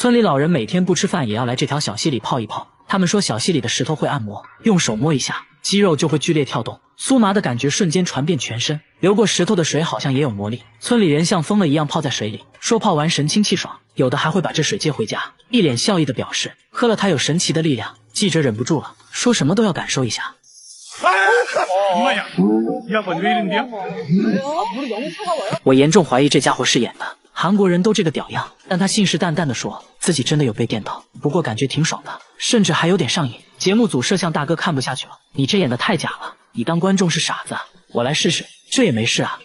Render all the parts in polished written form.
村里老人每天不吃饭也要来这条小溪里泡一泡。他们说小溪里的石头会按摩，用手摸一下，肌肉就会剧烈跳动，酥麻的感觉瞬间传遍全身。流过石头的水好像也有魔力，村里人像疯了一样泡在水里，说泡完神清气爽，有的还会把这水接回家，一脸笑意的表示喝了它有神奇的力量。记者忍不住了，说什么都要感受一下。我严重怀疑这家伙是演的，韩国人都这个屌样，但他信誓旦旦地说自己真的有被电到，不过感觉挺爽的，甚至还有点上瘾。节目组摄像大哥看不下去了，你这演的太假了，你当观众是傻子啊？我来试试，这也没事啊。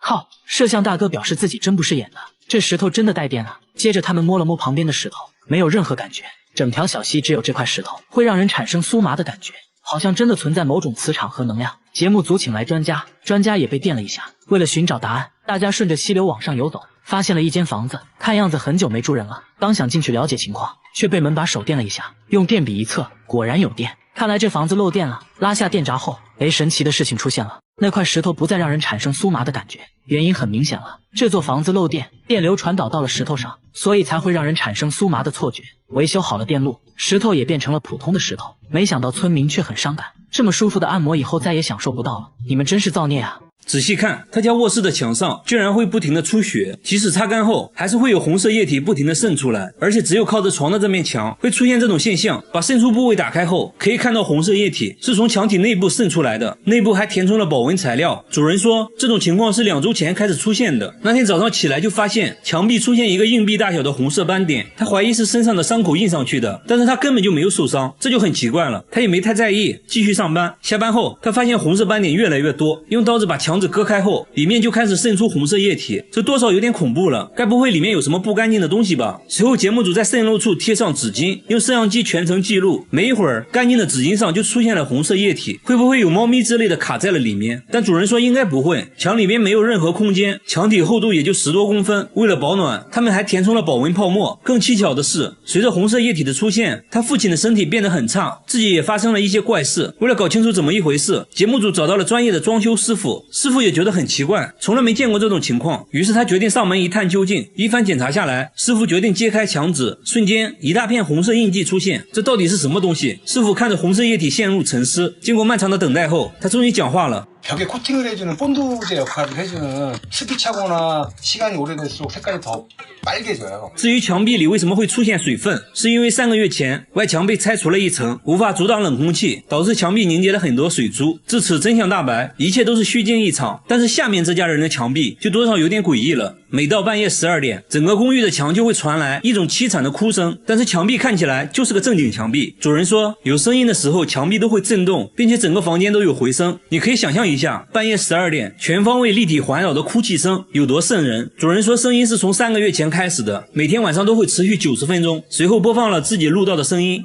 靠！摄像大哥表示自己真不是演的，这石头真的带电了。接着他们摸了摸旁边的石头，没有任何感觉。整条小溪只有这块石头会让人产生酥麻的感觉，好像真的存在某种磁场和能量。节目组请来专家，专家也被电了一下。为了寻找答案，大家顺着溪流往上游走，发现了一间房子，看样子很久没住人了。刚想进去了解情况，却被门把手电了一下，用电笔一测，果然有电。看来这房子漏电了。拉下电闸后，神奇的事情出现了，那块石头不再让人产生酥麻的感觉。原因很明显了，这座房子漏电，电流传导到了石头上，所以才会让人产生酥麻的错觉。维修好了电路，石头也变成了普通的石头。没想到村民却很伤感，这么舒服的按摩以后再也享受不到了。你们真是造孽啊！仔细看，他家卧室的墙上居然会不停的出血，即使擦干后，还是会有红色液体不停的渗出来，而且只有靠着床的这面墙会出现这种现象。把渗出部位打开后，可以看到红色液体是从墙体内部渗出来的，内部还填充了保温材料。主人说，这种情况是2周前开始出现的。那天早上起来就发现墙壁出现一个硬币大小的红色斑点，他怀疑是身上的伤口印上去的，但是他根本就没有受伤，这就很奇怪了。他也没太在意，继续上班。下班后，他发现红色斑点越来越多，用刀子把墙纸割开后，里面就开始渗出红色液体，这多少有点恐怖了，该不会里面有什么不干净的东西吧？随后节目组在渗漏处贴上纸巾，用摄像机全程记录，没一会儿干净的纸巾上就出现了红色液体，会不会有猫咪之类的卡在了里面？但主人说应该不会，墙里面没有任何空间，墙体厚度也就10多公分。为了保暖，他们还填充了保温泡沫。更蹊跷的是，随着红色液体的出现，他父亲的身体变得很差，自己也发生了一些怪事。为了搞清楚怎么一回事，节目组找到了专业的装修师傅，师傅也觉得很奇怪，从来没见过这种情况，于是他决定上门一探究竟。一番检查下来，师傅决定揭开墙纸，瞬间一大片红色印记出现，这到底是什么东西？师傅看着红色液体陷入沉思，经过漫长的等待后，他终于讲话了。 벽에 코팅을 해주는 본드제 역할을 해주는 습기 차거나 시간이 오래될수록 색깔이 더 빨개져요. 至于墙壁里为什么会出现水分，是因为3个月前外墙被拆除了一层，无法阻挡冷空气，导致墙壁凝结了很多水珠。至此真相大白，一切都是虚惊一场。但是下面这家人的墙壁就多少有点诡异了。每到半夜12点，整个公寓的墙就会传来一种凄惨的哭声，但是墙壁看起来就是个正经墙壁。主人说，有声音的时候墙壁都会震动，并且整个房间都有回声。你可以想象一下，半夜12点，全方位立体环绕的哭泣声有多瘆人。主人说，声音是从3个月前开始的，每天晚上都会持续90分钟。随后播放了自己录到的声音。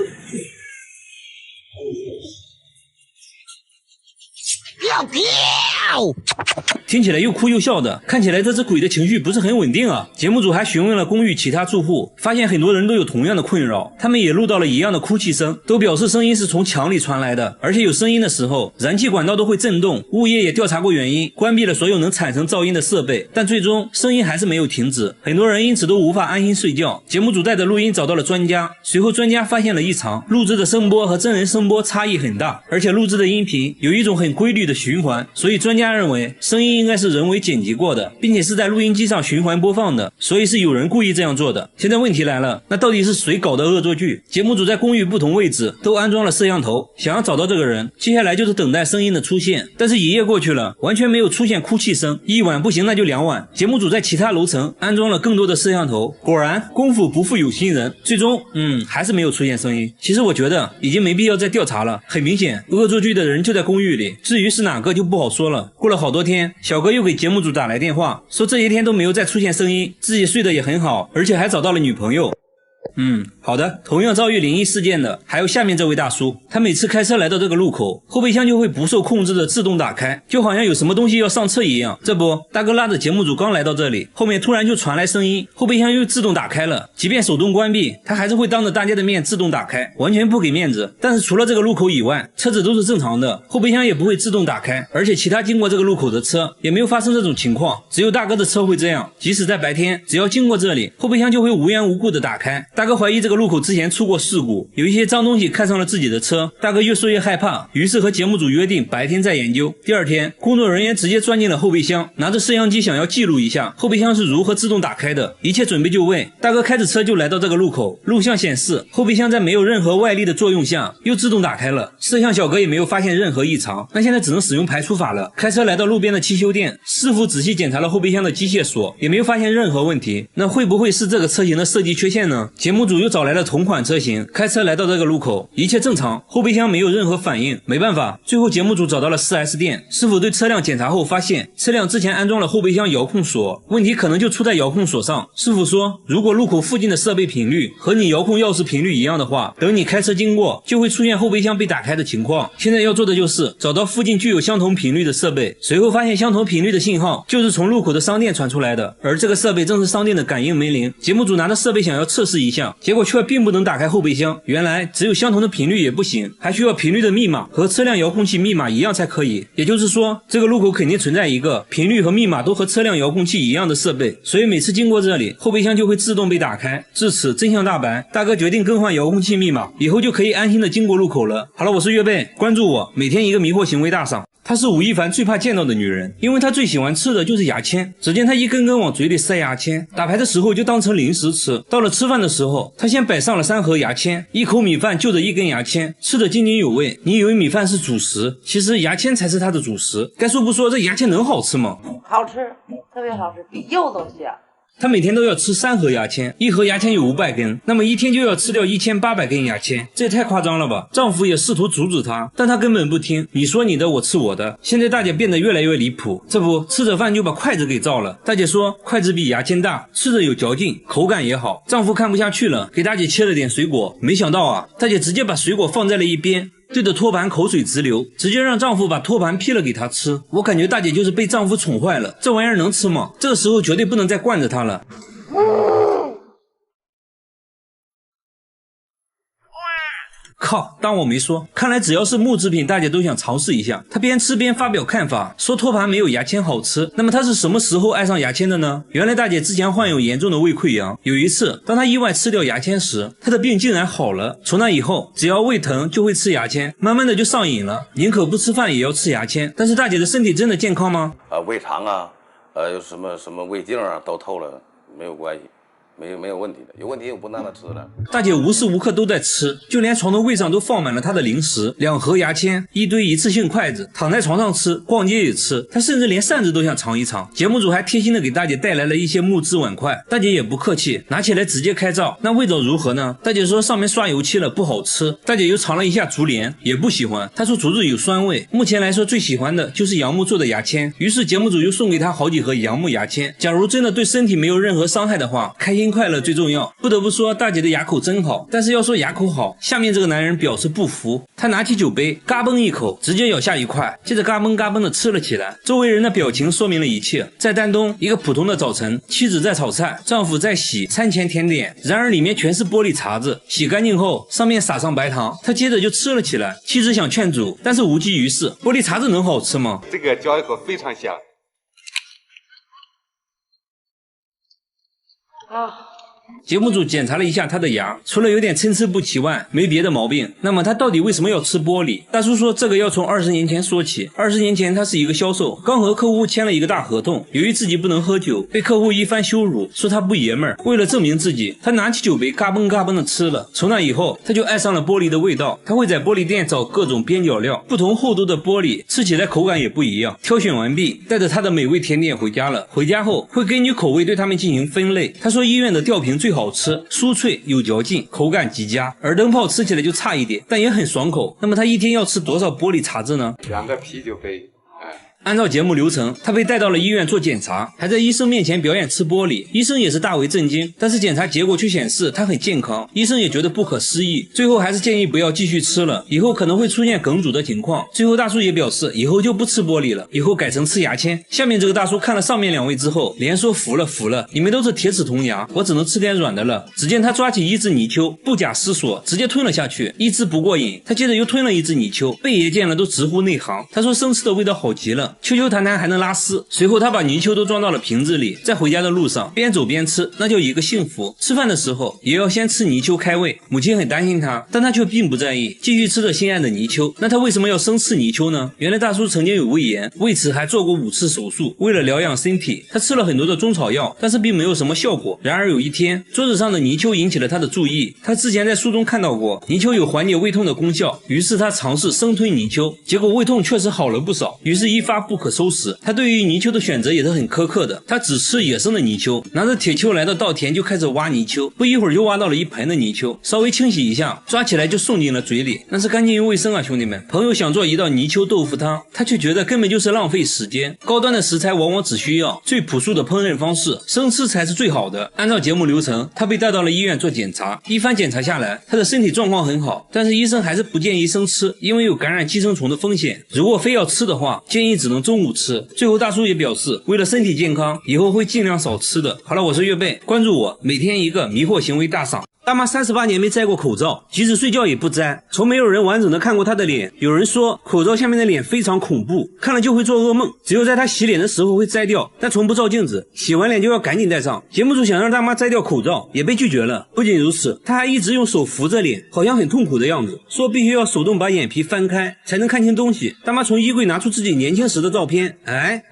听起来又哭又笑的，看起来这只鬼的情绪不是很稳定啊。节目组还询问了公寓其他住户，发现很多人都有同样的困扰，他们也录到了一样的哭泣声，都表示声音是从墙里传来的，而且有声音的时候，燃气管道都会震动。物业也调查过原因，关闭了所有能产生噪音的设备，但最终声音还是没有停止，很多人因此都无法安心睡觉。节目组带着录音找到了专家，随后专家发现了异常，录制的声波和真人声波差异很大，而且录制的音频有一种很规律的循环，所以专家认为声音应该是人为剪辑过的，并且是在录音机上循环播放的，所以是有人故意这样做的。现在问题来了，那到底是谁搞的恶作剧？节目组在公寓不同位置都安装了摄像头，想要找到这个人，接下来就是等待声音的出现。但是一夜过去了，完全没有出现哭泣声，一晚不行那就2晚。节目组在其他楼层安装了更多的摄像头，果然功夫不负有心人，最终还是没有出现声音。其实我觉得已经没必要再调查了，很明显恶作剧的人就在公寓里，至于是哪个就不好说了。过了好多天，小哥又给节目组打来电话，说这些天都没有再出现声音，自己睡得也很好，而且还找到了女朋友。好的，同样遭遇灵异事件的还有下面这位大叔，他每次开车来到这个路口，后备箱就会不受控制的自动打开，就好像有什么东西要上车一样。这不，大哥拉着节目组刚来到这里，后面突然就传来声音，后备箱又自动打开了，即便手动关闭，他还是会当着大家的面自动打开，完全不给面子。但是除了这个路口以外，车子都是正常的，后备箱也不会自动打开，而且其他经过这个路口的车也没有发生这种情况，只有大哥的车会这样。即使在白天，只要经过这里，后备箱就会无缘无故的打开。大哥怀疑这个路口之前出过事故，有一些脏东西看上了自己的车，大哥越说越害怕，于是和节目组约定白天再研究。第二天，工作人员直接钻进了后备箱，拿着摄像机想要记录一下后备箱是如何自动打开的，一切准备就位。大哥开着车就来到这个路口，录像显示后备箱在没有任何外力的作用下又自动打开了，摄像小哥也没有发现任何异常，那现在只能使用排除法了。开车来到路边的汽修店，师傅仔细检查了后备箱的机械锁，也没有发现任何问题，那会不会是这个车型的设计缺陷呢？节目组又找来了同款车型，开车来到这个路口，一切正常，后备箱没有任何反应。没办法，最后节目组找到了 4S 店，师傅对车辆检查后发现车辆之前安装了后备箱遥控锁，问题可能就出在遥控锁上。师傅说，如果路口附近的设备频率和你遥控钥匙频率一样的话，等你开车经过就会出现后备箱被打开的情况。现在要做的就是找到附近具有相同频率的设备，随后发现相同频率的信号就是从路口的商店传出来的，而这个设备正是商店的感应门铃。节目组拿着设备想要测试一下，结果却并不能打开后备箱，原来只有相同的频率也不行，还需要频率的密码和车辆遥控器密码一样才可以。也就是说，这个路口肯定存在一个频率和密码都和车辆遥控器一样的设备，所以每次经过这里，后备箱就会自动被打开。至此真相大白，大哥决定更换遥控器密码，以后就可以安心的经过路口了。好了，我是岳贝，关注我，每天一个迷惑行为大赏。她是吴亦凡最怕见到的女人，因为她最喜欢吃的就是牙签。只见她一根根往嘴里塞牙签，打牌的时候就当成零食吃，到了吃饭的时候，她先摆上了3盒牙签，一口米饭就着一根牙签，吃得津津有味。你以为米饭是主食，其实牙签才是她的主食。该说不说，这牙签能好吃吗？好吃，特别好吃，比肉都香。他每天都要吃3盒牙签，一盒牙签有500根，那么一天就要吃掉1800根牙签，这也太夸张了吧。丈夫也试图阻止她，但她根本不听，你说你的，我吃我的。现在大姐变得越来越离谱，这不吃着饭就把筷子给照了。大姐说筷子比牙签大，吃着有嚼劲，口感也好。丈夫看不下去了，给大姐切了点水果，没想到啊，大姐直接把水果放在了一边，对着托盘口水直流，直接让丈夫把托盘劈了给她吃。我感觉大姐就是被丈夫宠坏了，这玩意儿能吃吗？这个时候绝对不能再惯着她了。靠，当我没说。看来只要是木制品，大家都想尝试一下。她边吃边发表看法，说托盘没有牙签好吃。那么她是什么时候爱上牙签的呢？原来大姐之前患有严重的胃溃疡，有一次当她意外吃掉牙签时，她的病竟然好了。从那以后，只要胃疼就会吃牙签，慢慢的就上瘾了，宁可不吃饭也要吃牙签。但是大姐的身体真的健康吗？胃肠啊，有什么胃镜啊都透了，没有关系。没有问题的，有问题我不让他吃了。大姐无时无刻都在吃，就连床头柜上都放满了她的零食，2盒牙签，一堆一次性筷子，躺在床上吃，逛街也吃，她甚至连扇子都想尝一尝。节目组还贴心的给大姐带来了一些木质碗筷，大姐也不客气，拿起来直接开照。那味道如何呢？大姐说上面刷油漆了，不好吃。大姐又尝了一下竹帘，也不喜欢，她说竹子有酸味。目前来说最喜欢的就是杨木做的牙签，于是节目组又送给她好几盒杨木牙签。假如真的对身体没有任何伤害的话，开心快乐最重要。不得不说大姐的牙口真好，但是要说牙口好，下面这个男人表示不服。他拿起酒杯嘎嘣一口，直接咬下一块，接着嘎嘣嘎嘣的吃了起来。周围人的表情说明了一切。在丹东一个普通的早晨，妻子在炒菜，丈夫在洗餐前甜点，然而里面全是玻璃碴子，洗干净后上面撒上白糖，他接着就吃了起来。妻子想劝阻，但是无济于事。玻璃碴子能好吃吗？这个嚼一口非常香啊。节目组检查了一下他的牙，除了有点参差不齐外，没别的毛病。那么他到底为什么要吃玻璃？大叔说这个要从20年前说起。20年前他是一个销售，刚和客户签了一个大合同，由于自己不能喝酒，被客户一番羞辱，说他不爷们儿。为了证明自己，他拿起酒杯嘎嘣嘎嘣的吃了。从那以后他就爱上了玻璃的味道，他会在玻璃店找各种边角料，不同厚度的玻璃吃起来口感也不一样。挑选完毕，带着他的美味甜点回家了。回家后会根据口味对他们进行分类。他说医院的吊瓶最好吃，酥脆有嚼劲，口感极佳。而灯泡吃起来就差一点，但也很爽口。那么他一天要吃多少玻璃碴子呢？？2个啤酒杯。按照节目流程，他被带到了医院做检查，还在医生面前表演吃玻璃，医生也是大为震惊，但是检查结果却显示他很健康，医生也觉得不可思议，最后还是建议不要继续吃了，以后可能会出现梗阻的情况。最后大叔也表示以后就不吃玻璃了，以后改成吃牙签。下面这个大叔看了上面2位之后，连说服了，你们都是铁齿铜牙，我只能吃点软的了。只见他抓起一只泥鳅，不假思索直接吞了下去，一只不过瘾，他接着又吞了一只泥鳅。贝爷见了都直呼内行，他说生吃的味道好极了，秋秋弹弹还能拉丝。随后他把泥鳅都装到了瓶子里，在回家的路上边走边吃，那叫一个幸福。吃饭的时候也要先吃泥鳅开胃，母亲很担心他，但他却并不在意，继续吃着心爱的泥鳅。那他为什么要生吃泥鳅呢？原来大叔曾经有胃炎，为此还做过5次手术。为了疗养身体，他吃了很多的中草药，但是并没有什么效果。然而有一天，桌子上的泥鳅引起了他的注意，他之前在书中看到过泥鳅有缓解胃痛的功效，于是他尝试生吞泥鳅，结果胃痛确实好了不少，于是一发不可收拾。他对于泥鳅的选择也是很苛刻的，他只吃野生的泥鳅，拿着铁锹来到稻田就开始挖泥鳅，不一会儿就挖到了1盆的泥鳅，稍微清洗一下，抓起来就送进了嘴里，那是干净又卫生啊，兄弟们。朋友想做一道泥鳅豆腐汤，他却觉得根本就是浪费时间，高端的食材往往只需要最朴素的烹饪方式，生吃才是最好的。按照节目流程，他被带到了医院做检查，一番检查下来，他的身体状况很好，但是医生还是不建议生吃，因为有感染寄生虫的风险，如果非要吃的话，建议只能中午吃。最后大叔也表示，为了身体健康，以后会尽量少吃的。好了，我是岳贝，关注我，每天一个迷惑行为大赏。大妈38年没摘过口罩，即使睡觉也不摘，从没有人完整的看过她的脸。有人说口罩下面的脸非常恐怖，看了就会做噩梦，只有在她洗脸的时候会摘掉，但从不照镜子，洗完脸就要赶紧戴上。节目组想让大妈摘掉口罩，也被拒绝了。不仅如此，她还一直用手扶着脸，好像很痛苦的样子，说必须要手动把眼皮翻开才能看清东西。大妈从衣柜拿出自己年轻时的照片，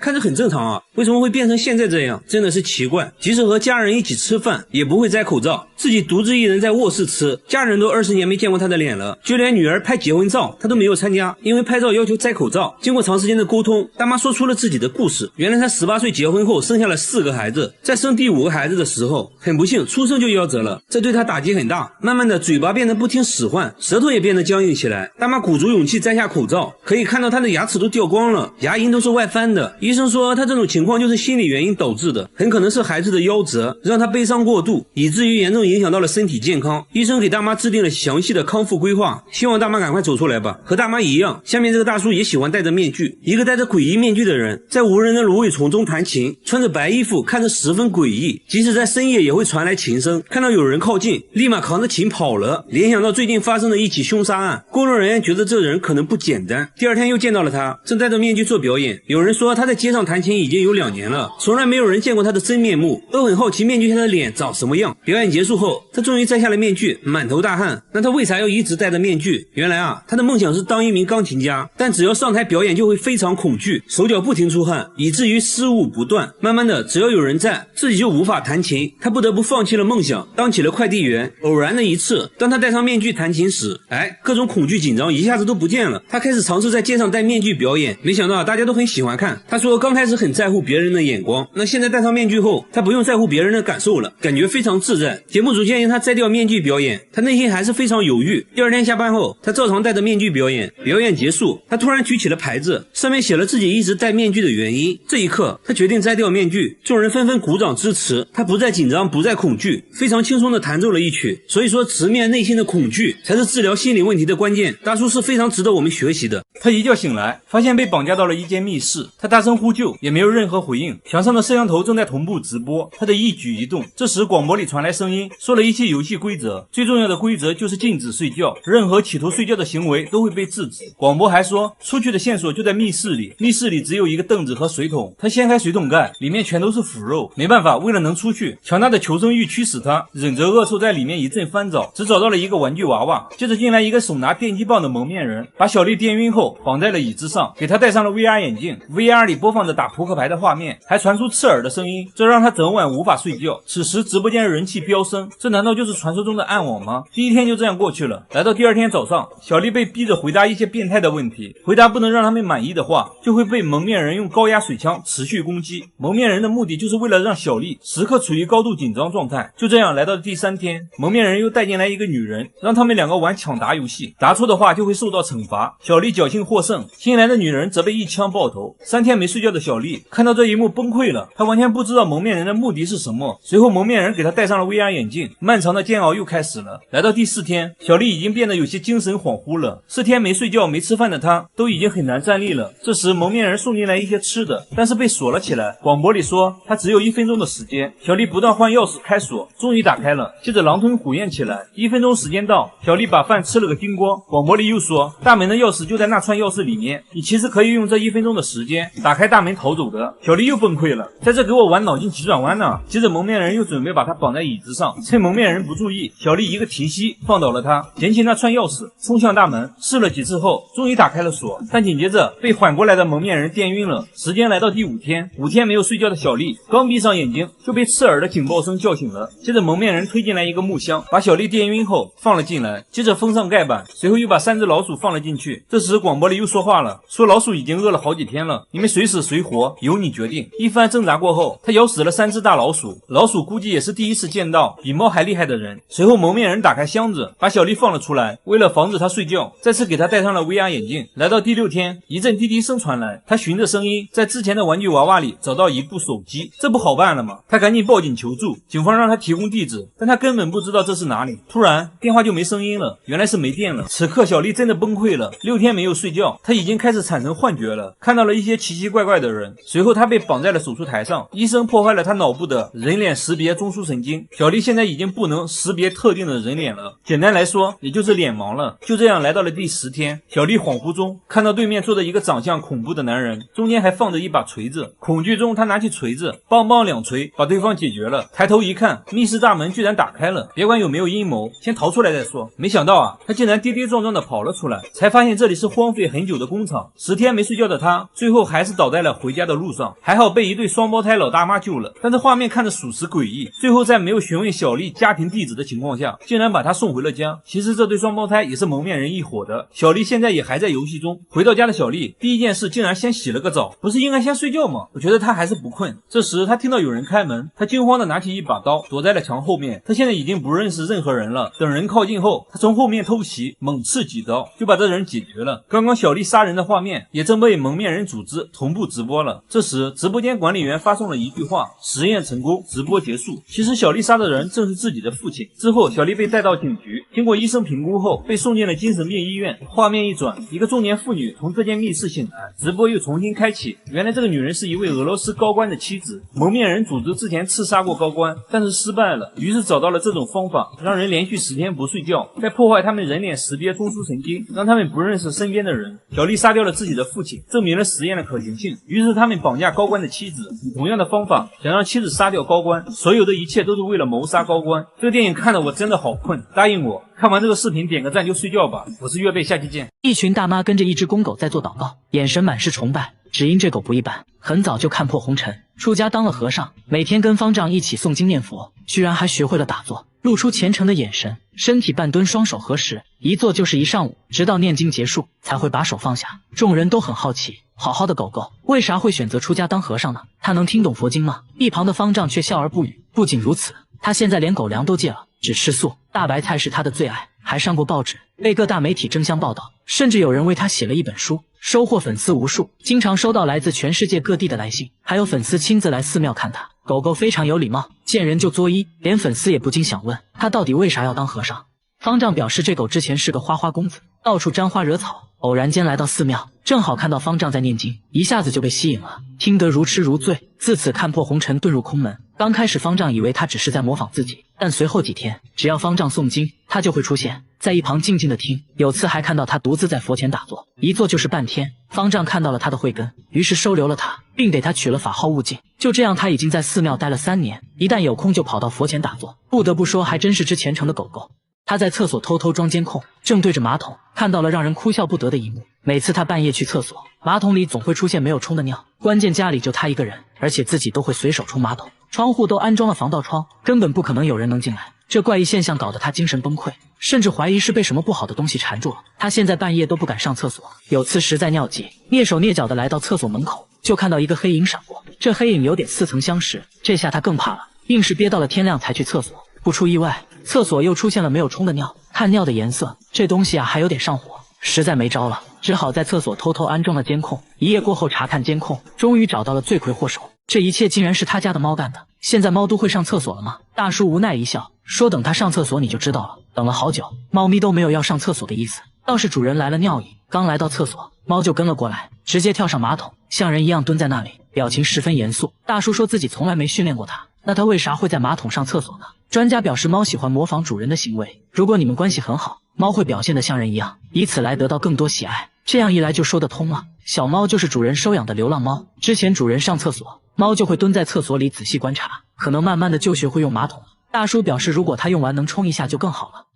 看着很正常啊，为什么会变成现在这样？真的是奇怪。即使和家人一起吃饭，也不会摘口罩，自己独自一人在卧室吃，家人都20年没见过他的脸了，就连女儿拍结婚照他都没有参加，因为拍照要求摘口罩。经过长时间的沟通，大妈说出了自己的故事。原来她18岁结婚后生下了4个孩子，在生第5个孩子的时候，很不幸出生就夭折了，这对她打击很大，慢慢的嘴巴变得不听使唤，舌头也变得僵硬起来。大妈鼓足勇气摘下口罩，可以看到她的牙齿都掉光了，牙龈都是外翻的。医生说她这种情况就是心理原因导致的，很可能是孩子的夭折让她悲伤过度，以至于严重影响到了身体健康。医生给大妈制定了详细的康复规划，希望大妈赶快走出来吧。和大妈一样，下面这个大叔也喜欢戴着面具，一个戴着诡异面具的人在无人的芦苇丛中弹琴，穿着白衣服，看着十分诡异，即使在深夜也会传来琴声，看到有人靠近立马扛着琴跑了。联想到最近发生的一起凶杀案，工作人员觉得这人可能不简单。第2天又见到了他，正戴着面具做表演。有人说他在街上弹琴已经有2年了，从来没有人见过他的真面目，都很好奇面具下的脸长什么样。表演结束后，他终于摘下了面具，满头大汗。那他为啥要一直戴着面具？原来啊，他的梦想是当一名钢琴家，但只要上台表演就会非常恐惧，手脚不停出汗，以至于失误不断。慢慢的，只要有人在，自己就无法弹琴，他不得不放弃了梦想，当起了快递员。偶然的一次，当他戴上面具弹琴时，各种恐惧紧张一下子都不见了。他开始尝试在街上戴面具表演，没想到大家都很喜欢看。他说刚开始很在乎别人的眼光，那现在戴上面具后，他不用在乎别人的感受了，感觉非常自在。节目组建议他摘掉面具表演，他内心还是非常犹豫。第2天下班后，他照常戴着面具表演。表演结束，他突然举起了牌子，上面写了自己一直戴面具的原因。这一刻，他决定摘掉面具，众人纷纷鼓掌支持。他不再紧张，不再恐惧，非常轻松地弹奏了一曲。所以说，直面内心的恐惧才是治疗心理问题的关键。大叔是非常值得我们学习的。他一觉醒来，发现被绑架到了一间密室，他大声呼救，也没有任何回应。墙上的摄像头正在同步直播他的一举一动。这时广播里传来声音，说了一些游戏规则，最重要的规则就是禁止睡觉，任何企图睡觉的行为都会被制止。广播还说，出去的线索就在密室里，密室里只有一个凳子和水桶。他掀开水桶盖，里面全都是腐肉。没办法，为了能出去，强大的求生欲驱使他忍着恶臭在里面一阵翻找，只找到了一个玩具娃娃。接着进来一个手拿电击棒的蒙面人，把小丽电晕后绑在了椅子上，给他戴上了 VR 眼镜。 VR 里播放着打扑克牌的画面，还传出刺耳的声音，这让他整晚无法睡觉。此时直播间人气飙升，这难道就是就是传说中的暗网吗？第一天就这样过去了。来到第二天早上，小丽被逼着回答一些变态的问题，回答不能让他们满意的话，就会被蒙面人用高压水枪持续攻击。蒙面人的目的就是为了让小丽时刻处于高度紧张状态。就这样来到第3天，蒙面人又带进来一个女人，让他们2个玩抢答游戏，答错的话就会受到惩罚。小丽侥幸获胜，新来的女人则被一枪爆头。3天没睡觉的小丽看到这一幕崩溃了，她完全不知道蒙面人的目的是什么。随后蒙面人给她戴上了 VR 眼镜，漫长的煎熬又开始了。来到第4天，小丽已经变得有些精神恍惚了。4天没睡觉没吃饭的她都已经很难站立了。这时蒙面人送进来一些吃的，但是被锁了起来。广播里说他只有1分钟的时间。小丽不断换钥匙开锁，终于打开了，接着狼吞虎咽起来。1分钟时间到，小丽把饭吃了个精光。广播里又说大门的钥匙就在那串钥匙里面，你其实可以用这1分钟的时间打开大门逃走的。小丽又崩溃了，在这给我玩脑筋急转弯呢。接着蒙面人又准备把她绑在椅子上，趁蒙面人不注意，小丽一个提膝放倒了他，捡起那串钥匙冲向大门，试了几次后终于打开了锁，但紧接着被缓过来的蒙面人电晕了。时间来到第5天，5天没有睡觉的小丽刚闭上眼睛就被刺耳的警报声叫醒了。接着蒙面人推进来一个木箱，把小丽电晕后放了进来，接着封上盖板，随后又把3只老鼠放了进去。这时广播里又说话了，说老鼠已经饿了好几天了，你们谁死谁活由你决定。一番挣扎过后，他咬死了3只大老鼠，老鼠估计也是第一次见到比猫还厉害的人。随后蒙面人打开箱子，把小丽放了出来，为了防止她睡觉，再次给她戴上了 VR 眼镜。来到第6天，一阵滴滴声传来，他循着声音在之前的玩具娃娃里找到一部手机，这不好办了吗？他赶紧报警求助，警方让他提供地址，但他根本不知道这是哪里。突然电话就没声音了，原来是没电了。此刻小丽真的崩溃了，6天没有睡觉，她已经开始产生幻觉了，看到了一些奇奇怪怪的人。随后她被绑在了手术台上，医生破坏了她脑部的人脸识别中枢神经，小丽现在已经不能识别特定的人脸了，简单来说也就是脸盲了。就这样来到了第10天，小丽恍惚中看到对面坐着一个长相恐怖的男人，中间还放着一把锤子。恐惧中她拿起锤子梆梆2锤把对方解决了。抬头一看，密室大门居然打开了，别管有没有阴谋，先逃出来再说。没想到啊，他竟然跌跌撞撞的跑了出来，才发现这里是荒废很久的工厂。10天没睡觉的他最后还是倒在了回家的路上，还好被一对双胞胎老大妈救了，但是画面看着属实诡异。最后在没有询问小丽家庭地址的情况下，竟然把她送回了家。其实这对双胞胎也是蒙面人一伙的，小丽现在也还在游戏中。回到家的小丽第一件事竟然先洗了个澡，不是应该先睡觉吗？我觉得她还是不困。这时她听到有人开门，她惊慌的拿起一把刀躲在了墙后面。她现在已经不认识任何人了，等人靠近后，她从后面偷袭猛刺几刀就把这人解决了。刚刚小丽杀人的画面也正被蒙面人组织同步直播了。这时直播间管理员发送了一句话：实验成功，直播结束。其实小丽杀的人正是自己的父亲。之后小丽被带到警局，经过医生评估后被送进了精神病医院。画面一转，一个中年妇女从这间密室醒来，直播又重新开启。原来这个女人是一位俄罗斯高官的妻子，蒙面人组织之前刺杀过高官，但是失败了，于是找到了这种方法，让人连续10天不睡觉，再破坏他们人脸识别中枢神经，让他们不认识身边的人。小丽杀掉了自己的父亲，证明了实验的可行性。于是他们绑架高官的妻子，以同样的方法想让妻子杀掉高官，所有的一切都是为了谋杀高官。这个电影看得我真的好困，答应我看完这个视频点个赞就睡觉吧。我是岳贝，下期见。一群大妈跟着一只公狗在做祷告，眼神满是崇拜，只因这狗不一般，很早就看破红尘，出家当了和尚，每天跟方丈一起诵经念佛，居然还学会了打坐，露出虔诚的眼神，身体半蹲，双手合十，一坐就是1上午，直到念经结束才会把手放下。众人都很好奇，好好的狗狗为啥会选择出家当和尚呢？他能听懂佛经吗？一旁的方丈却笑而不语。不仅如此，他现在连狗粮都戒了，只吃素，大白菜是他的最爱，还上过报纸，被各大媒体争相报道，甚至有人为他写了一本书，收获粉丝无数，经常收到来自全世界各地的来信，还有粉丝亲自来寺庙看他。狗狗非常有礼貌，见人就作揖，连粉丝也不禁想问他到底为啥要当和尚。方丈表示这狗之前是个花花公子，到处沾花惹草，偶然间来到寺庙，正好看到方丈在念经，一下子就被吸引了，听得如痴如醉，自此看破红尘，遁入空门。刚开始方丈以为他只是在模仿自己，但随后几天，只要方丈诵经，他就会出现在一旁静静的听。有次还看到他独自在佛前打坐，一坐就是半天。方丈看到了他的慧根，于是收留了他，并给他取了法号悟净。就这样，他已经在寺庙待了3年，一旦有空就跑到佛前打坐。不得不说，还真是只虔诚的狗狗。他在厕所偷偷装监控，正对着马桶，看到了让人哭笑不得的一幕。每次他半夜去厕所，马桶里总会出现没有冲的尿，关键家里就他一个人，而且自己都会随手冲马桶，窗户都安装了防盗窗，根本不可能有人能进来。这怪异现象搞得他精神崩溃，甚至怀疑是被什么不好的东西缠住了。他现在半夜都不敢上厕所，有次实在尿急，蹑手蹑脚的来到厕所门口，就看到一个黑影闪过，这黑影有点似曾相识，这下他更怕了，硬是憋到了天亮才去厕所。不出意外，厕所又出现了没有冲的尿，看尿的颜色，这东西啊还有点上火，实在没招了，只好在厕所偷偷安装了监控。一夜过后查看监控，终于找到了罪魁祸首，这一切竟然是他家的猫干的。现在猫都会上厕所了吗？大叔无奈一笑，说等它上厕所你就知道了。等了好久，猫咪都没有要上厕所的意思，倒是主人来了尿意，刚来到厕所，猫就跟了过来，直接跳上马桶，像人一样蹲在那里，表情十分严肃。大叔说自己从来没训练过它，那它为啥会在马桶上厕所呢？专家表示，猫喜欢模仿主人的行为，如果你们关系很好，猫会表现得像人一样，以此来得到更多喜爱。这样一来就说得通了。小猫就是主人收养的流浪猫，之前主人上厕所，猫就会蹲在厕所里仔细观察，可能慢慢的就学会用马桶了。大叔表示，如果它用完能冲一下就更好了。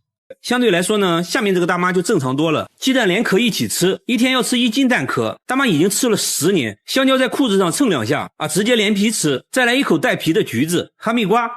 相对来说呢，下面这个大妈就正常多了，鸡蛋连壳一起吃，一天要吃1斤蛋壳，大妈已经吃了10年。香蕉在裤子上蹭2下啊，直接连皮吃，再来一口带皮的橘子，哈密瓜，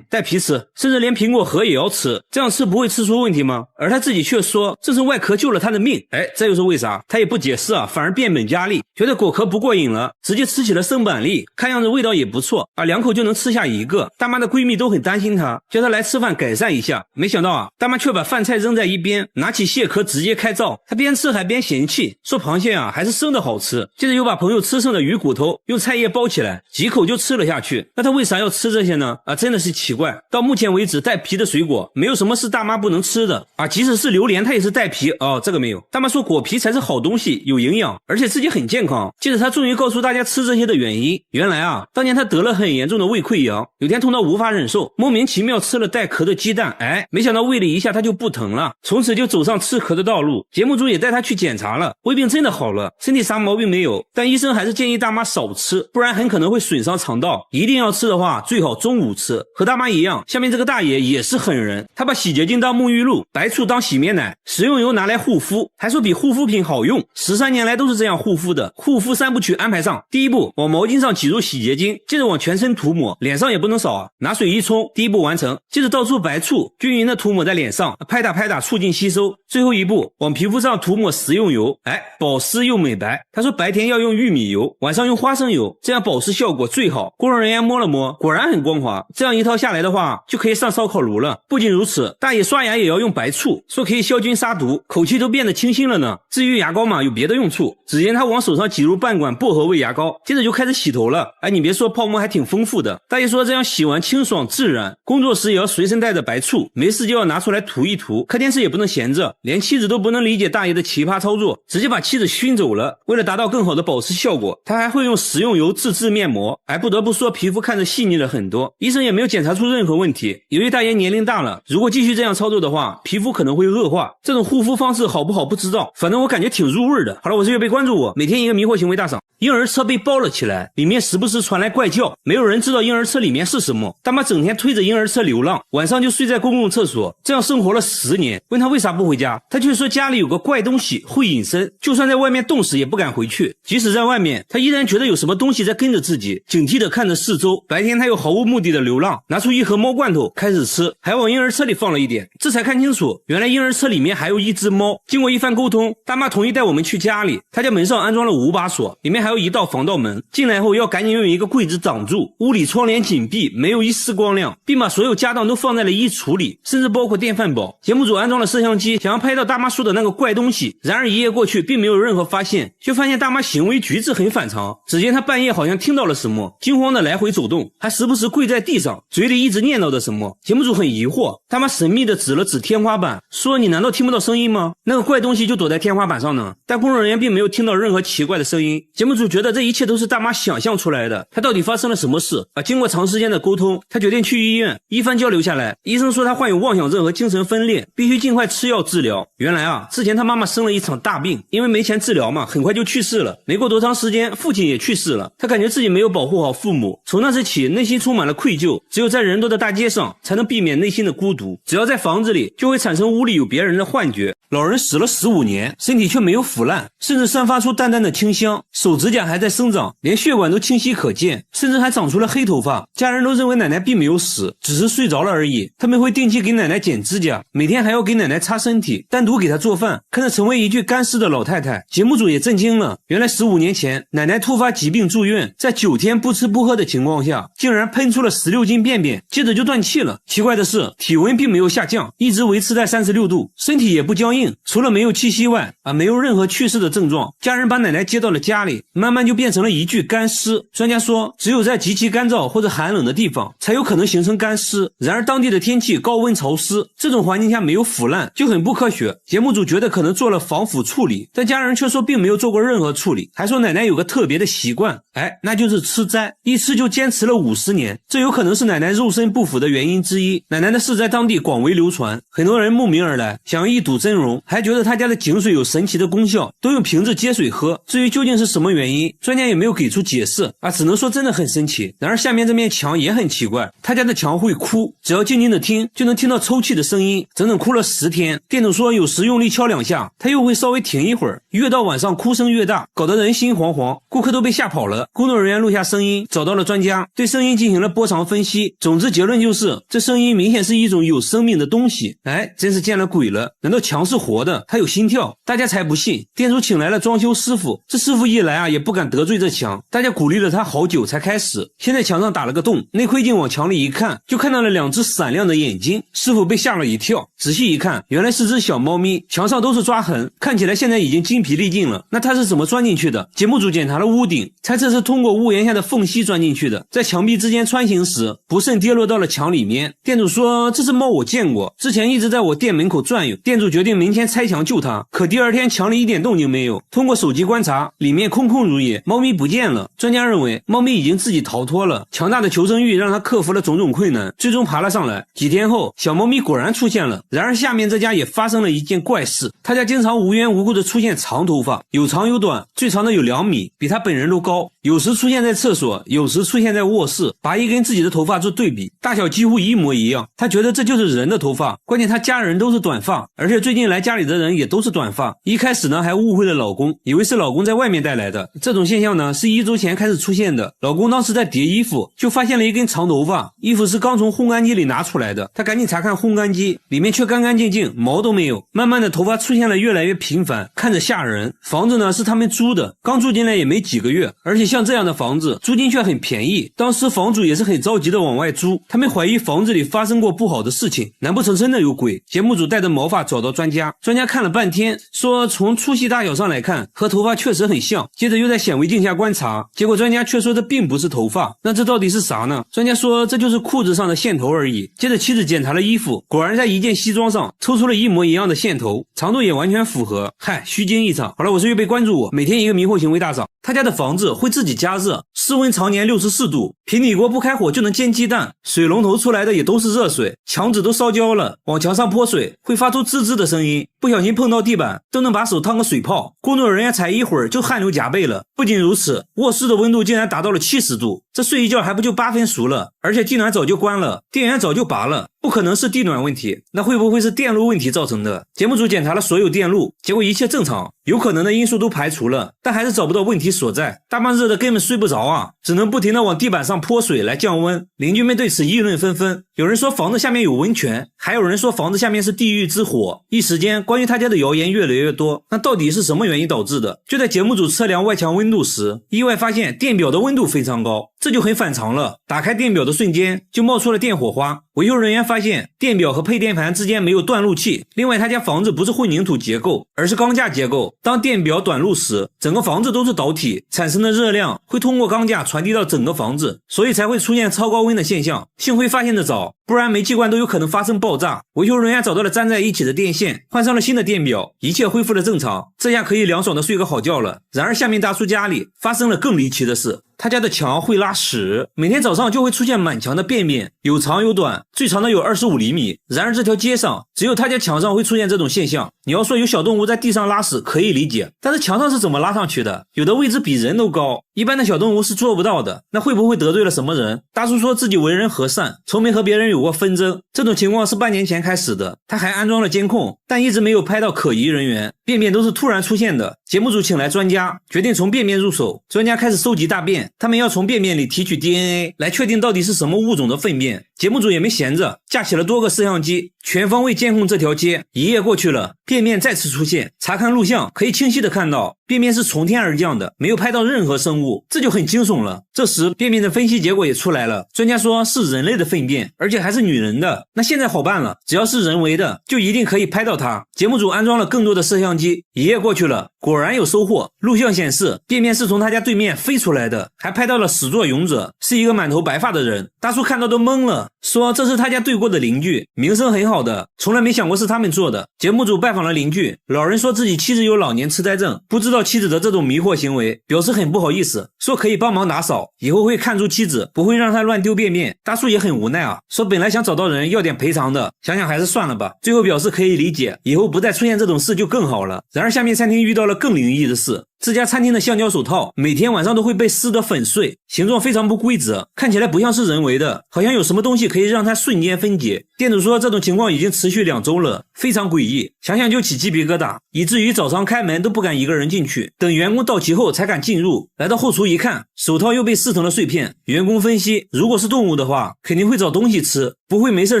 带皮吃，甚至连苹果核也要吃，这样吃不会吃出问题吗？而他自己却说这是外壳救了他的命，这又是为啥？他也不解释啊，反而变本加厉，觉得果壳不过瘾了，直接吃起了生板栗，看样子味道也不错啊，2口就能吃下1个。大妈的闺蜜都很担心她，叫她来吃饭改善一下，没想到啊，大妈却把饭菜扔在一边，拿起蟹壳直接开灶，她边吃还边嫌弃，说螃蟹啊还是生的好吃，接着又把朋友吃剩的鱼骨头用菜叶包起来，几口就吃了下去。那她为啥要吃这些呢？真的是奇怪，到目前为止带皮的水果没有什么是大妈不能吃的啊，即使是榴莲它也是带皮这个没有。大妈说果皮才是好东西，有营养，而且自己很健康。接着她终于告诉大家吃这些的原因，原来啊，当年她得了很严重的胃溃疡，有天痛到无法忍受，莫名其妙吃了带壳的鸡蛋，没想到喂了一下她就不疼了，从此就走上吃壳的道路。节目组也带她去检查了，胃病真的好了，身体啥毛病没有，但医生还是建议大妈少吃，不然很可能会损伤肠道，一定要吃的话最好中午吃。和大妈一样，下面这个大爷也是狠人，他把洗洁精当沐浴露，白醋当洗面奶，食用油拿来护肤，还说比护肤品好用，13年来都是这样护肤的。护肤3部曲安排上，第1步往毛巾上挤入洗洁精，接着往全身涂抹，脸上也不能少啊，拿水一冲，第1步完成，接着倒出白醋，均匀的涂抹在脸上，拍打拍打促进吸收，最后1步往皮肤上涂抹食用油，保湿又美白。他说白天要用玉米油，晚上用花生油，这样保湿效果最好。工作人员摸了摸，果然很光滑，这样一套下来的话就可以上烧烤炉了。不仅如此，大爷刷牙也要用白醋，说可以消菌杀毒，口气都变得清新了呢。至于牙膏嘛，有别的用处。只见他往手上挤入半管薄荷味牙膏，接着就开始洗头了。你别说，泡沫还挺丰富的。大爷说这样洗完清爽自然，工作时也要随身带着白醋，没事就要拿出来涂一涂，看电视也不能闲着。连妻子都不能理解大爷的奇葩操作，直接把妻子熏走了。为了达到更好的保湿效果，他还会用食用油自制面膜，不得不说皮肤看着细腻了很多，医生也没有检查出任何问题。由于大爷年龄大了，如果继续这样操作的话，皮肤可能会恶化，这种护肤方式好不好不知道，反正我感觉挺入味的。好了，我是月贝，关注我，每天一个迷惑行为大赏。婴儿车被包了起来，里面时不时传来怪叫，没有人知道婴儿车里面是什么。大妈整天推着婴儿车流浪，晚上就睡在公共厕所，这样生活了10年。问他为啥不回家，他却说家里有个怪东西会隐身，就算在外面冻死也不敢回去。即使在外面，他依然觉得有什么东西在跟着自己，警惕地看着四周。白天他又毫无目的的流浪，拿出1盒猫罐头开始吃，还往婴儿车里放了一点，这才看清楚，原来婴儿车里面还有1只猫。经过一番沟通，大妈同意带我们去家里，他家门上安装了5把锁，里面还有1道防盗门，进来后要赶紧用一个柜子挡住，屋里窗帘紧闭，没有一丝光亮，并把所有家当都放在了衣橱里，甚至包括电饭煲。节目组安装了摄像机，想要拍到大妈说的那个怪东西，然而一夜过去并没有任何发现，就发现大妈行为举止很反常。只见她半夜好像听到了什么，惊慌的来回走动，还时不时跪在地上，嘴里一直念叨着什么。节目组很疑惑，大妈神秘的指了指天花板，说你难道听不到声音吗？那个怪东西就躲在天花板上呢。但工作人员并没有听到任何奇怪的声音。节目组觉得这一切都是大妈想象出来的，她到底发生了什么事经过长时间的沟通，她决定去医院。一番交流下来，医生说她患有妄想症和精神分裂，必须尽快吃药治疗。原来之前她妈妈生了一场大病，因为没钱治疗嘛，很快就去世了。没过多长时间，父亲也去世了，她感觉自己没有保护好父母，从那时起内心充满了愧疚，只有在人多的大街上才能避免内心的孤独，只要在房子里就会产生屋里有别人的幻觉。老人死了15年，身体却没有腐烂，甚至散发出淡淡的清香，手指甲还在生长，连血管都清晰可见，甚至还长出了黑头发。家人都认为奶奶并没有死，只是睡着了而已。他们会定期给奶奶剪指甲，每天还要给奶奶擦身体，单独给她做饭。看着成为一具干尸的老太太，节目组也震惊了。原来15年前奶奶突发疾病住院，在9天不吃不喝的情况下，竟然喷出了16斤便便，接着就断气了。奇怪的是，体温并没有下降，一直维持在36度，身体也不僵硬，除了没有气息外没有任何去世的症状。家人把奶奶接到了家里，慢慢就变成了一具干尸。专家说，只有在极其干燥或者寒冷的地方才有可能形成干尸，然而当地的天气高温潮湿，这种环境下没有腐烂就很不科学。节目组觉得可能做了防腐处理，但家人却说并没有做过任何处理，还说奶奶有个特别的习惯，那就是吃斋，一吃就坚持了50年，这有可能是奶奶肉身不腐的原因之一。奶奶的事在当地广为流传，很多人慕名而来，想要一睹真容，还觉得他家的井水有神奇的功效，都用瓶子接水喝。至于究竟是什么原因，专家也没有给出解释只能说真的很神奇。然而下面这面墙也很奇怪，他家的墙会哭，只要静静的听就能听到抽泣的声音，整整哭了10天。店主说有时用力敲2下，他又会稍微停一会儿，越到晚上哭声越大，搞得人心惶惶，顾客都被吓跑了。工作人员录下声音，找到了专家，对声音进行了波长分析，总之结论就是这声音明显是一种有生命的东西。真是见了鬼了，难道墙是活的，它有心跳？大家才不信。店主请来了装修师傅，这师傅一来也不敢得罪这墙，大家鼓励了他好久才开始。现在墙上打了个洞，内窥镜往墙里一看，就看到了2只闪亮的眼睛，师傅被吓了一跳，仔细一看，原来是只小猫咪，墙上都是抓痕，看起来现在已经精疲力尽了。那它是怎么钻进去的？节目组检查了屋顶，猜测是通过屋檐下的缝隙钻进去的，在墙壁之间穿行时不慎跌落到了墙里面。店主说这只猫我见过，之前一直在我店门口转悠，店主决定明天拆墙救它，可第2天墙里一点动静没有，通过手机观察里面空空如也，猫咪不见了。专家认为猫咪已经自己逃脱了，强大的求生欲让它克服了种种困难，最终爬了上来。几天后小猫咪果然出现了，然而下面这家也发生了一件怪事，他家经常无缘无故的出现长头发，有长有短，最长的有2米，比他本人都高，有时出现在厕所，有时出现在卧室，拔一根自己的头发做对比，大小几乎一模一样。他觉得这就是人的头发，关键他家人都是短发，而且最近来家里的人也都是短发。一开始呢还误会了老公，以为是老公在外面带来的。这种现象呢是1周前开始出现的，老公当时在叠衣服，就发现了一根长头发，衣服是刚从烘干机里拿出来的，他赶紧查看烘干机，里面却干干净净，毛都没有。慢慢的头发出现了越来越频繁，看着吓人。房子呢是他们租的，刚住进来也没几个月，而且像这样的房子租金却很便宜，当时房主也是很着急的往外租，他们怀疑房子里发生过不好的事情，难不成真的有鬼？节目组带着毛发找到专家，专家看了半天，说从粗细大小上来看和头发确实很像，接着又在显微镜下观察，结果专家却说这并不是头发，那这到底是啥呢？专家说这就是裤子上的线头而已。接着妻子检查了衣服，果然在一件西装上抽出了一模一样的线头，长度也完全符合。虚惊一场。好了，我是预备关注我，每天一个迷惑行为大赏。他家的房子会自己加热，室温常年64度，平底锅不开火就能煎鸡蛋，水龙头出来的也都是热水，墙纸都烧焦了，往墙上泼水会发出吱吱的声音，不小心碰到地板都能把手烫个水泡，工作人员才一会儿就汗流浃背了。不仅如此，卧室的温度竟然达到了70度，这睡一觉还不就8分熟了，而且地暖早就关了，电源早就拔了，不可能是地暖问题，那会不会是电路问题造成的？节目组检查了所有电路，结果一切正常，有可能的因素都排除了，但还是找不到问题所在。大半日的根本睡不着只能不停地往地板上泼水来降温。邻居们对此议论纷纷，有人说房子下面有温泉，还有人说房子下面是地狱之火。一时间关于他家的谣言越来越多，那到底是什么原因导致的？就在节目组测量外墙温度时，意外发现电表的温度非常高，这就很反常了。打开电表的瞬间就冒出了电火花，维修人员发现电表和配电盘之间没有断路器，另外他家房子不是混凝土结构，而是钢架结构，当电表短路时，整个房子都是导体，产生的热量会通过钢架传递到整个房子，所以才会出现超高温的现象。幸亏发现的早，不然煤气罐都有可能发生爆炸。维修人员找到了粘在一起的电线，换上了新的电表，一切恢复了正常，这下可以凉爽的睡个好觉了。然而下面大叔家里发生了更离奇的事，他家的墙会拉屎，每天早上就会出现满墙的便便，有长有短，最长的有25厘米。然而这条街上只有他家墙上会出现这种现象。你要说有小动物在地上拉屎可以理解，但是墙上是怎么拉上去的？有的位置比人都高，一般的小动物是做不到的，那会不会得罪了什么人？大叔说自己为人和善，从没和别人有有过纷争，这种情况是半年前开始的。他还安装了监控，但一直没有拍到可疑人员，便便都是突然出现的。节目组请来专家，决定从便便入手。专家开始收集大便，他们要从便便里提取 DNA 来确定到底是什么物种的粪便。节目组也没闲着，架起了多个摄像机，全方位监控这条街。一夜过去了，便便再次出现，查看录像可以清晰的看到便便是从天而降的，没有拍到任何生物，这就很惊悚了。这时便便的分析结果也出来了，专家说是人类的粪便，而且还是女人的。那现在好办了，只要是人为的就一定可以拍到它。节目组安装了更多的摄像机，一夜过去了，果然有收获。录像显示便便是从他家对面飞出来的，还拍到了始作俑者，是一个满头白发的人。大叔看到都懵了，说这是他家对过的邻居，名声很好的，从来没想过是他们做的。节目组拜访了邻居，老人说自己妻子有老年痴呆症，不知道妻子的这种迷惑行为，表示很不好意思，说可以帮忙打扫，以后会看住妻子，不会让她乱丢便便。大叔也很无奈啊，说本来想找到人要点赔偿的，想想还是算了吧，最后表示可以理解，以后不再出现这种事就更好了。然而下面餐厅遇到了更灵异的事，这家餐厅的橡胶手套每天晚上都会被撕得粉碎，形状非常不规则，看起来不像是人为的，好像有什么东西可以让它瞬间分解。店主说这种情况已经持续2周了，非常诡异，想想就起鸡皮疙瘩，以至于早上开门都不敢一个人进去，等员工到齐后才敢进入。来到后厨一看，手套又被撕成了碎片。员工分析，如果是动物的话肯定会找东西吃，不会没事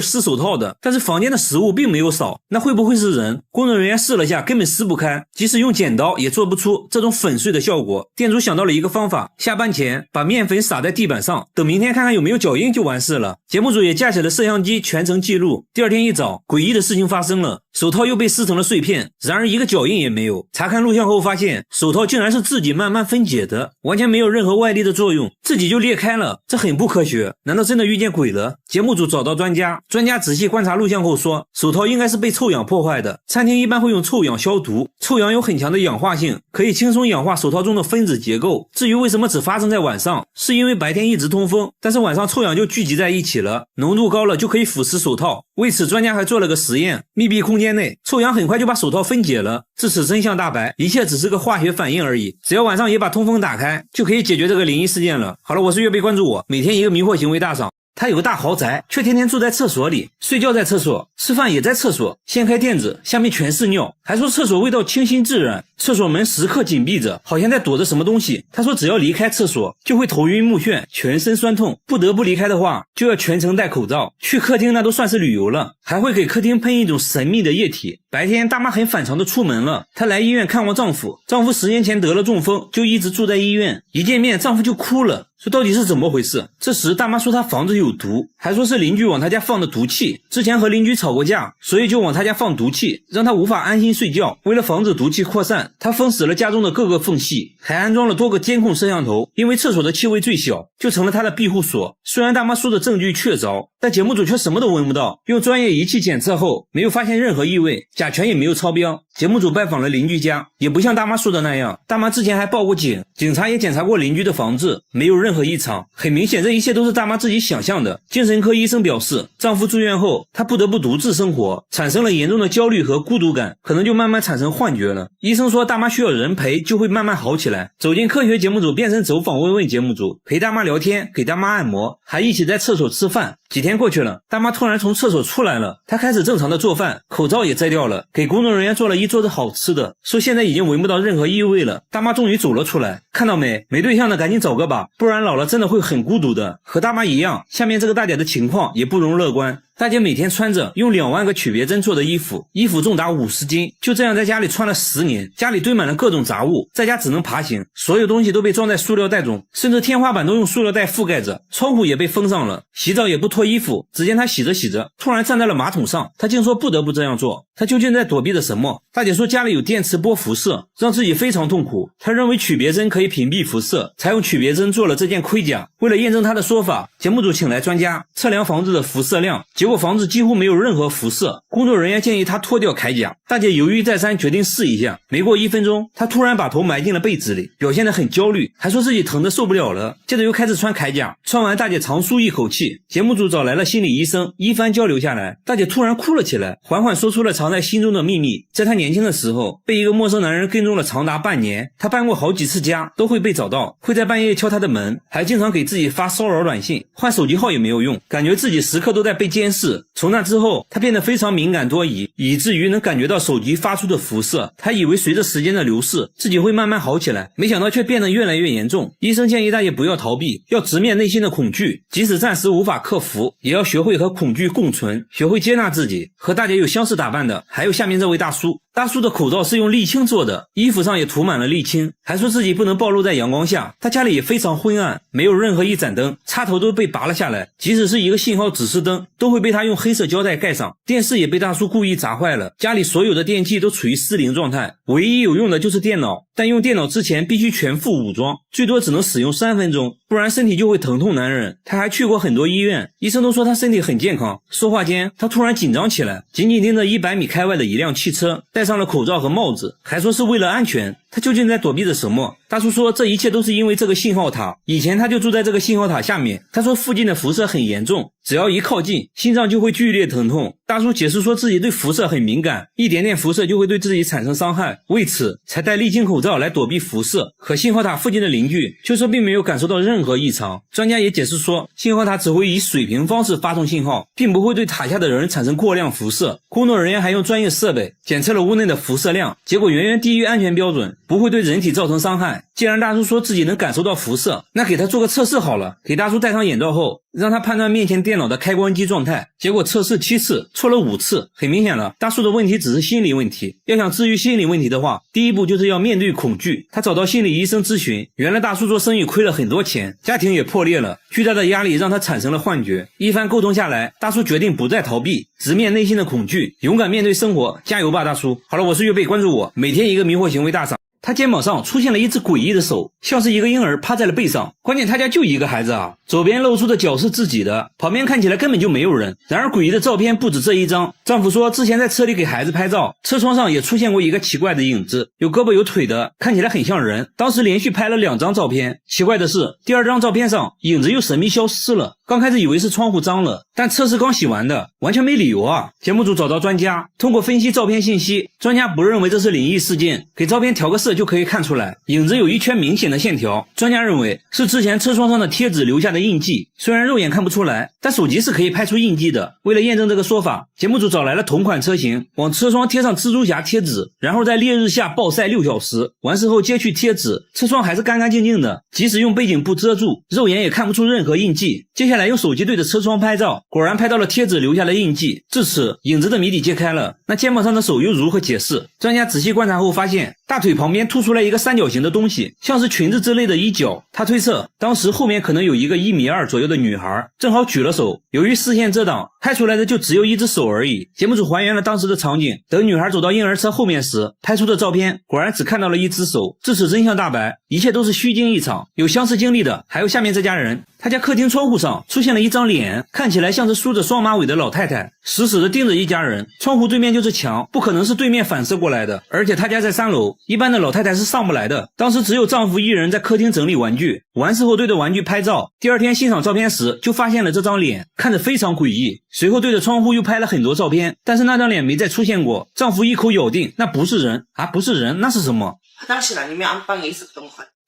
撕手套的，但是房间的食物并没有少，那会不会是人？工作人员试了下，根本撕不开，即使用剪刀也做不出这种粉碎的效果。店主想到了一个方法，下班前把面粉撒在地板上，等明天看看有没有脚印就完事了。节目组也架起了摄像机全程记录。第二天一早，诡异的事情发生了，手套又被撕成了碎片，然而一个脚印也没有。查看录像后发现，手套竟然是自己慢慢分解的，完全没有任何外力的作用，自己就裂开了，这很不科学，难道真的遇见鬼了？节目组找到专家仔细观察录像后说，手套应该是被臭氧破坏的，餐厅一般会用臭氧消毒，臭氧有很强的氧化性，可以轻松氧化手套中的分子结构。至于为什么只发生在晚上，是因为白天一直通风，但是晚上臭氧就聚集在一起了，浓度高了就可以腐蚀手套。为此专家还做了个实验，密闭空间内臭氧很快就把手套分解了。至此真相大白，一切只是个化学反应而已，只要晚上也把通风打开，就可以解决这个灵异事件了。好了，我是月贝，关注我，每天一个迷惑行为大赏。他有个大豪宅，却天天住在厕所里，睡觉在厕所，吃饭也在厕所，掀开垫子下面全是尿，还说厕所味道清新自然，厕所门时刻紧闭着，好像在躲着什么东西。他说只要离开厕所就会头晕目眩，全身酸痛，不得不离开的话就要全程戴口罩。去客厅那都算是旅游了，还会给客厅喷一种神秘的液体。白天大妈很反常的出门了，她来医院看望丈夫10年前得了中风，就一直住在医院，一见面丈夫就哭了，说到底是怎么回事。这时大妈说她房子有毒，还说是邻居往她家放的毒气，之前和邻居吵过架，所以就往她家放毒气，让她无法安心睡觉。为了防止毒气扩散，她封死了家中的各个缝隙，还安装了多个监控摄像头，因为厕所的气味最小，就成了她的庇护所。虽然大妈说的证据确凿，但节目组却什么都闻不到，用专业仪器检测后没有发现任何异味，甲醛也没有超标。节目组拜访了邻居家，也不像大妈说的那样，大妈之前还报过警，警察也检查过邻居的房子，没有任何异常。很明显这一切都是大妈自己想象的。精神科医生表示，丈夫住院后她不得不独自生活，产生了严重的焦虑和孤独感，可能就慢慢产生幻觉了。医生说大妈需要人陪就会慢慢好起来。走进科学节目组变成走访问问节目组，陪大妈聊天，给大妈按摩，还一起在厕所吃饭。几天过去了，大妈突然从厕所出来了，她开始正常的做饭，口罩也摘掉了，给工作人员做了一桌子好吃的，说现在已经闻不到任何异味了。大妈终于走了出来，看到没对象的赶紧找个吧，不然老了真的会很孤独的。和大妈一样，下面这个大姐的情况也不容乐观。大姐每天穿着用2万个曲别针做的衣服重达50斤，就这样在家里穿了10年，家里堆满了各种杂物，在家只能爬行，所有东西都被装在塑料袋中，甚至天花板都用塑料袋覆盖着，窗户也被封上了，洗澡也不脱衣服。只见她洗着洗着突然站在了马桶上，她竟说不得不这样做，她究竟在躲避着什么？大姐说家里有电磁波辐射，让自己非常痛苦，她认为曲别针可以屏蔽辐射，才用曲别针做了这件盔甲。为了验证她的说法，节目组请来专家测量房子的辐射量，结果果房子几乎没有任何辐射。工作人员建议他脱掉铠甲，大姐犹豫再三，决定试一下。没过1分钟，她突然把头埋进了被子里，表现得很焦虑，还说自己疼得受不了了。接着又开始穿铠甲，穿完大姐长舒一口气。节目组找来了心理医生，一番交流下来，大姐突然哭了起来，缓缓说出了藏在心中的秘密。在她年轻的时候，被一个陌生男人跟踪了长达半年，她搬过好几次家，都会被找到，会在半夜敲她的门，还经常给自己发骚扰短信，换手机号也没有用，感觉自己时刻都在被监视。从那之后，她变得非常敏感多疑，以至于能感觉到手机发出的辐射。她以为随着时间的流逝，自己会慢慢好起来，没想到却变得越来越严重。医生建议大姐不要逃避，要直面内心的恐惧，即使暂时无法克服，也要学会和恐惧共存，学会接纳自己。和大姐有相似打扮的还有下面这位大叔。大叔的口罩是用沥青做的，衣服上也涂满了沥青，还说自己不能暴露在阳光下。他家里也非常昏暗，没有任何一盏灯，插头都被拔了下来，即使是一个信号指示灯都会被他用黑色胶带盖上。电视也被大叔故意砸坏了，家里所有的电器都处于失灵状态，唯一有用的就是电脑，但用电脑之前必须全副武装，最多只能使用3分钟，不然身体就会疼痛难忍。他还去过很多医院，医生都说他身体很健康。说话间他突然紧张起来，紧紧盯着100米开外的一辆汽车，戴上了口罩和帽子，还说是为了安全。他究竟在躲避着什么？大叔说这一切都是因为这个信号塔，以前他就住在这个信号塔下面。他说附近的辐射很严重，只要一靠近，心脏就会剧烈疼痛。大叔解释说自己对辐射很敏感，一点点辐射就会对自己产生伤害，为此才戴沥青口罩来躲避辐射。可信号塔附近的邻居却说并没有感受到任何异常。专家也解释说，信号塔只会以水平方式发送信号，并不会对塔下的人产生过量辐射。工作人员还用专业设备检测了屋内的辐射量，结果远远低于安全标准，不会对人体造成伤害。既然大叔说自己能感受到辐射，那给他做个测试好了。给大叔戴上眼罩后，让他判断面前电脑的开关机状态，结果测试7次，错了5次。很明显了，大叔的问题只是心理问题。要想治愈心理问题的话，第一步就是要面对恐惧。他找到心理医生咨询，原来大叔做生意亏了很多钱，家庭也破裂了，巨大的压力让他产生了幻觉。一番沟通下来，大叔决定不再逃避，直面内心的恐惧，勇敢面对生活。加油吧，大叔！好了，我是岳贝，关注我，每天一个迷惑行为大赏。他肩膀上出现了一只诡异的手，像是一个婴儿趴在了背上。关键他家就一个孩子啊，左边露出的脚是自己的，旁边看起来根本就没有人。然而诡异的照片不止这一张。丈夫说之前在车里给孩子拍照，车窗上也出现过一个奇怪的影子，有胳膊有腿的，看起来很像人。当时连续拍了2张照片，奇怪的是第2张照片上影子又神秘消失了。刚开始以为是窗户脏了，但车是刚洗完的，完全没理由啊。节目组找到专家，通过分析照片信息，专家不认为这是灵异事件，给照片调个色就可以看出来，影子有一圈明显的线条。专家认为是之前车窗上的贴纸留下的印记，虽然肉眼看不出来，但手机是可以拍出印记的。为了验证这个说法，节目组找来了同款车型，往车窗贴上蜘蛛侠贴纸，然后在烈日下暴晒6小时，完事后揭去贴纸，车窗还是干干净净的，即使用背景布遮住，肉眼也看不出任何印记。接下来用手机对着车窗拍照，果然拍到了贴纸留下的印记。至此影子的谜底揭开了，那肩膀上的手又如何解释？专家仔细观察后发现，大腿旁边凸出来一个三角形的东西，像是裙子之类的衣角。他推测当时后面可能有一个1.2米左右的女孩，正好举了手，由于视线遮挡，拍出来的就只有一只手而已。节目组还原了当时的场景，等女孩走到婴儿车后面时，拍出的照片果然只看到了一只手。至此真相大白，一切都是虚惊一场。有相似经历的还有下面这家人，他家客厅窗户上出现了一张脸，看起来像是梳着双马尾的老太太，死死地盯着一家人。窗户对面就是墙，不可能是对面反射过来的，而且他家在3楼，一般的老太太是上不来的。当时只有丈夫一人在客厅整理玩具，完事后对着玩具拍照，第2天欣赏照片时就发现了这张脸，看着非常诡异。随后对着窗户又拍了很多照片，但是那张脸没再出现过。丈夫一口咬定那不是人啊，不是人，那是什么？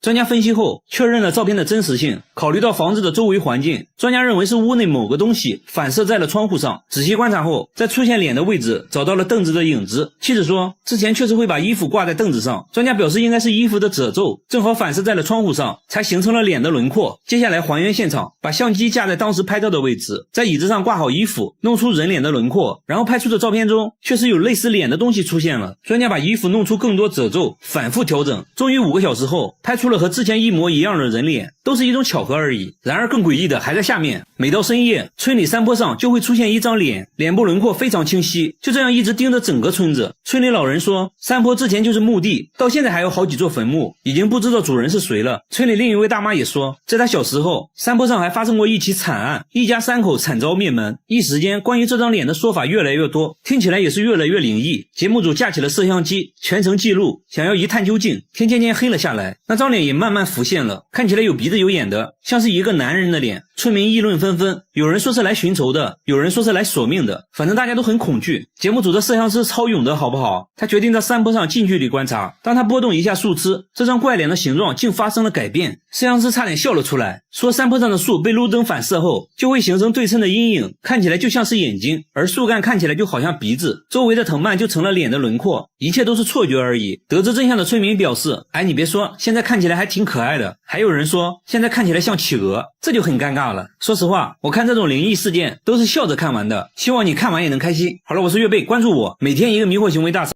专家分析后确认了照片的真实性，考虑到房子的周围环境，专家认为是屋内某个东西反射在了窗户上。仔细观察后，在出现脸的位置找到了凳子的影子。妻子说之前确实会把衣服挂在凳子上，专家表示应该是衣服的褶皱正好反射在了窗户上，才形成了脸的轮廓。接下来还原现场，把相机架在当时拍照的位置，在椅子上挂好衣服，弄出人脸的轮廓，然后拍出的照片中确实有类似脸的东西出现了。专家把衣服弄出更多褶皱，反复调整，终于5个小时后拍出了了和之前一模一样的人脸，都是一种巧合而已。然而更诡异的还在下面，每到深夜，村里山坡上就会出现一张脸，脸部轮廓非常清晰，就这样一直盯着整个村子。村里老人说，山坡之前就是墓地，到现在还有好几座坟墓，已经不知道主人是谁了。村里另一位大妈也说，在她小时候，山坡上还发生过一起惨案，一家3口惨遭灭门。一时间关于这张脸的说法越来越多，听起来也是越来越灵异。节目组架起了摄像机，全程记录，想要一探究竟。天渐渐黑了下来，那张脸也慢慢浮现了，看起来有鼻子有眼的，像是一个男人的脸。村民议论纷纷，有人说是来寻仇的，有人说是来索命的，反正大家都很恐惧。节目组的摄像师超勇的好不好？他决定在山坡上近距离观察，当他拨动一下树枝，这张怪脸的形状竟发生了改变。摄像师差点笑了出来，说山坡上的树被路灯反射后，就会形成对称的阴影，看起来就像是眼睛，而树干看起来就好像鼻子，周围的藤蔓就成了脸的轮廓，一切都是错觉而已。得知真相的村民表示，哎，你别说，现在看起来还挺可爱的。还有人说，现在看起来像企鹅，这就很尴尬了。说实话，我看这种灵异事件都是笑着看完的，希望你看完也能开心。好了，我是月贝，关注我，每天一个迷惑行为大师。